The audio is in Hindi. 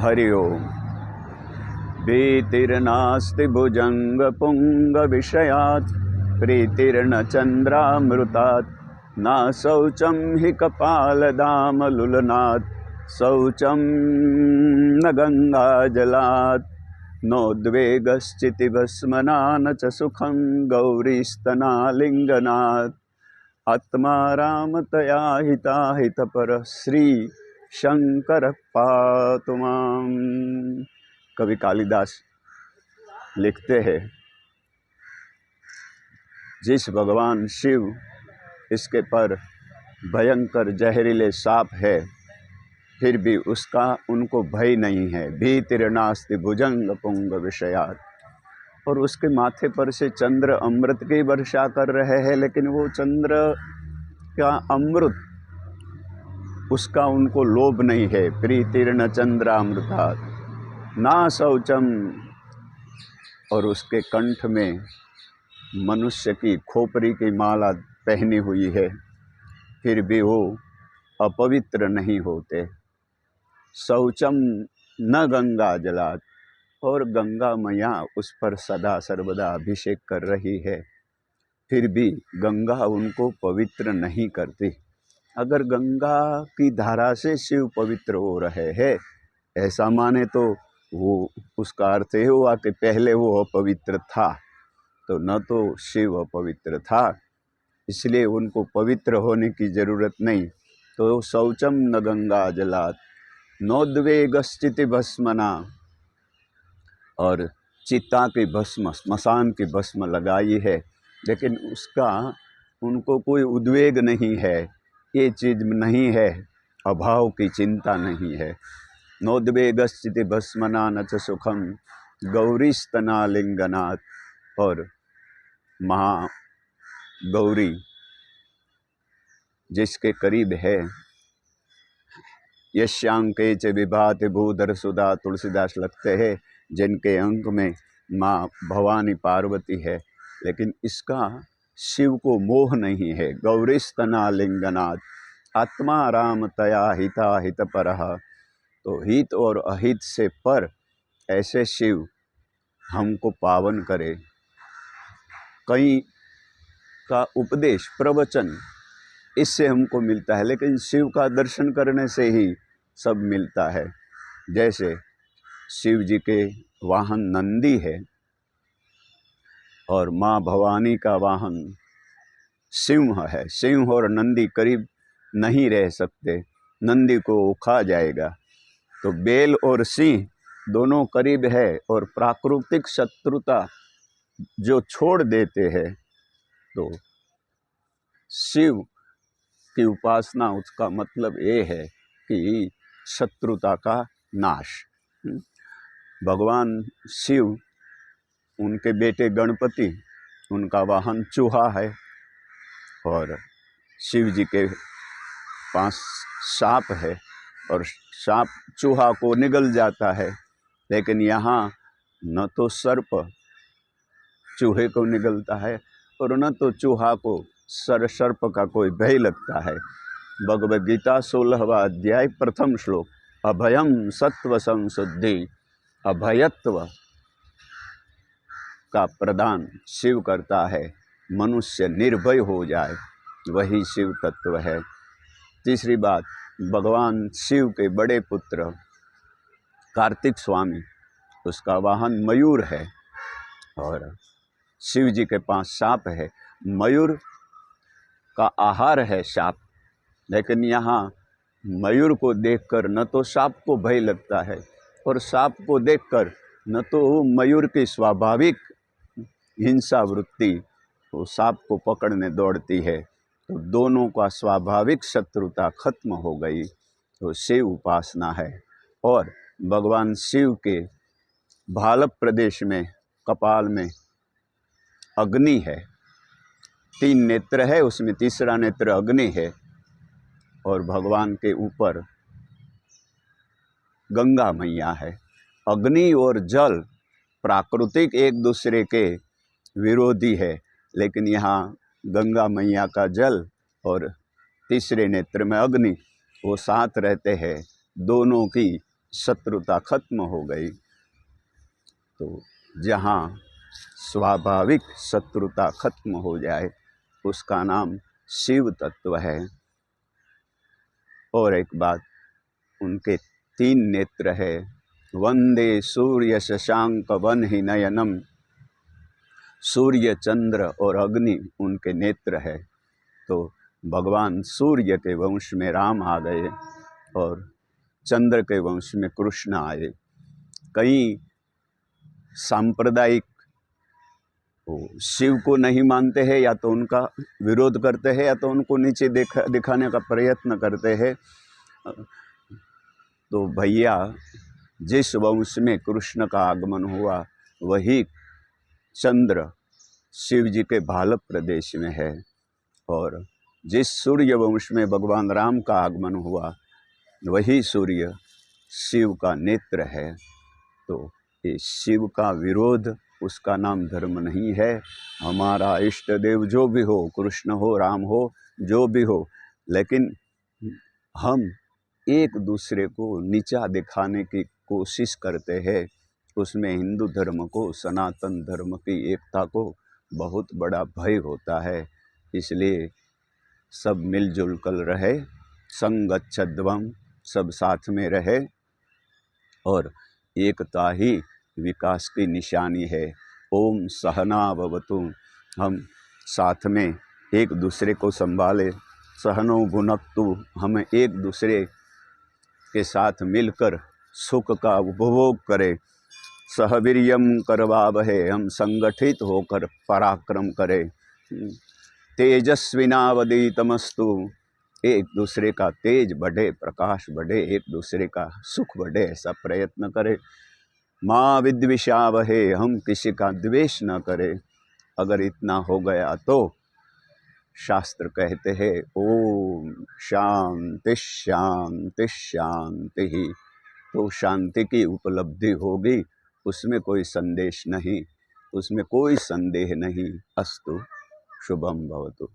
हरि ओम। भीतिर्नास्ति भुजङ्गपुङ्गविषयात् प्रीतिर्न चन्द्रामृतात् न शौचं हि कपालदामलुलनात् शौचं न गङ्गाजलात् नोद्वेगश्चितिभस्मना न च सुखं गौरीस्तनालिङ्गनात् आत्मा रामतया हिताहितपरः श्री शंकर पातु मां। कवि कालिदास लिखते हैं, जिस भगवान शिव इसके पर भयंकर जहरीले सांप है, फिर भी उसका उनको भय नहीं है। भीतिर्नास्ति भुजंग पुंग विषयात्। और उसके माथे पर से चंद्र अमृत की वर्षा कर रहे हैं, लेकिन वो चंद्र का अमृत उसका उनको लोभ नहीं है। प्रीतिर्न चंद्रामृतात् ना शौचम। और उसके कंठ में मनुष्य की खोपड़ी की माला पहनी हुई है, फिर भी वो अपवित्र नहीं होते। शौचम न गंगा जलात्। और गंगा मैया उस पर सदा सर्वदा अभिषेक कर रही है, फिर भी गंगा उनको पवित्र नहीं करती। अगर गंगा की धारा से शिव पवित्र हो रहे हैं, ऐसा माने तो वो उसका अर्थ ये हुआ कि पहले वो अपवित्र था, तो न तो शिव अपवित्र था, इसलिए उनको पवित्र होने की जरूरत नहीं। तो शौचम न गंगा जलात् नोद्वेगश्चिति भस्मना। और चिता की भस्म, स्मशान की भस्म लगाई है, लेकिन उसका उनको कोई उद्वेग नहीं है, ये चीज़ नहीं है, अभाव की चिंता नहीं है। नोद्वेगश्चिति भस्मना न च सुखम गौरीस्तनालिंगनात्। और महागौरी जिसके करीब है, यश्यांके च विभाति भूधर सुधा, तुलसीदास लगते हैं, जिनके अंक में माँ भवानी पार्वती है, लेकिन इसका शिव को मोह नहीं है। गौरीस्तनालिंगनात् आत्मा राम तया हिता हित परः। तो हित और अहित से पर ऐसे शिव हमको पावन करे। कई का उपदेश प्रवचन इससे हमको मिलता है, लेकिन शिव का दर्शन करने से ही सब मिलता है। जैसे शिव जी के वाहन नंदी है और माँ भवानी का वाहन सिंह है। सिंह और नंदी करीब नहीं रह सकते, नंदी को वो खा जाएगा। तो बेल और सिंह दोनों करीब है, और प्राकृतिक शत्रुता जो छोड़ देते हैं, तो शिव की उपासना, उसका मतलब ये है कि शत्रुता का नाश। भगवान शिव, उनके बेटे गणपति, उनका वाहन चूहा है, और शिव जी के पास सांप है, और सांप चूहा को निगल जाता है। लेकिन यहाँ न तो सर्प चूहे को निगलता है, और न तो चूहा को सर्प का कोई भय लगता है। भगवद गीता 16वां अध्याय 1 श्लोक, अभयम सत्व संशुद्धि। अभयत्व का प्रदान शिव करता है, मनुष्य निर्भय हो जाए, वही शिव तत्व है। तीसरी बात, भगवान शिव के बड़े पुत्र कार्तिक स्वामी, उसका वाहन मयूर है, और शिव जी के पास सांप है। मयूर का आहार है सांप, लेकिन यहाँ मयूर को देखकर न तो सांप को भय लगता है, और सांप को देखकर न तो मयूर की स्वाभाविक हिंसा वृत्ति वो सांप को पकड़ने दौड़ती है। तो दोनों का स्वाभाविक शत्रुता खत्म हो गई। तो शिव उपासना है। और भगवान शिव के भालप प्रदेश में कपाल में अग्नि है, 3 नेत्र है, उसमें तीसरा नेत्र अग्नि है, और भगवान के ऊपर गंगा मैया है। अग्नि और जल प्राकृतिक एक दूसरे के विरोधी है, लेकिन यहाँ गंगा मैया का जल और तीसरे नेत्र में अग्नि, वो साथ रहते हैं। दोनों की शत्रुता खत्म हो गई। तो जहाँ स्वाभाविक शत्रुता खत्म हो जाए उसका नाम शिव तत्व है। और एक बात, उनके 3 नेत्र है। वंदे सूर्य शशांक वन ही नयनम। सूर्य, चंद्र और अग्नि उनके नेत्र है। तो भगवान सूर्य के वंश में राम आ गए और चंद्र के वंश में कृष्ण आए। कई सांप्रदायिक शिव को नहीं मानते हैं, या तो उनका विरोध करते हैं या तो उनको नीचे दिखाने का प्रयत्न करते हैं। तो भैया, जिस वंश में कृष्ण का आगमन हुआ वही चंद्र शिव जी के भालप प्रदेश में है, और जिस सूर्य वंश में भगवान राम का आगमन हुआ वही सूर्य शिव का नेत्र है। तो ये शिव का विरोध, उसका नाम धर्म नहीं है। हमारा इष्ट देव जो भी हो, कृष्ण हो, राम हो, जो भी हो, लेकिन हम एक दूसरे को नीचा दिखाने की कोशिश करते हैं। उसमें हिंदू धर्म को, सनातन धर्म की एकता को बहुत बड़ा भय होता है। इसलिए सब मिलजुल कर रहे, संगच्छध्वम, सब साथ में रहे, और एकता ही विकास की निशानी है। ओम सहना भवतु। हम साथ में एक दूसरे को संभाले, सहनो भुनक्तु। हम एक दूसरे के साथ मिलकर सुख का उपभोग करें। सहवीर्यम करवावहे, हम संगठित होकर पराक्रम करें। तेजस्विनावधीतमस्तु, एक दूसरे का तेज बढ़े, प्रकाश बढ़े, एक दूसरे का सुख बढ़े, ऐसा प्रयत्न करें। माँ विद्विषावहे, हम किसी का द्वेष न करें। अगर इतना हो गया तो शास्त्र कहते हैं ओम शांति शांति शांति ही। तो शांति की उपलब्धि होगी, उसमें कोई संदेश नहीं, उसमें कोई संदेह नहीं। अस्तु, शुभम भवतु।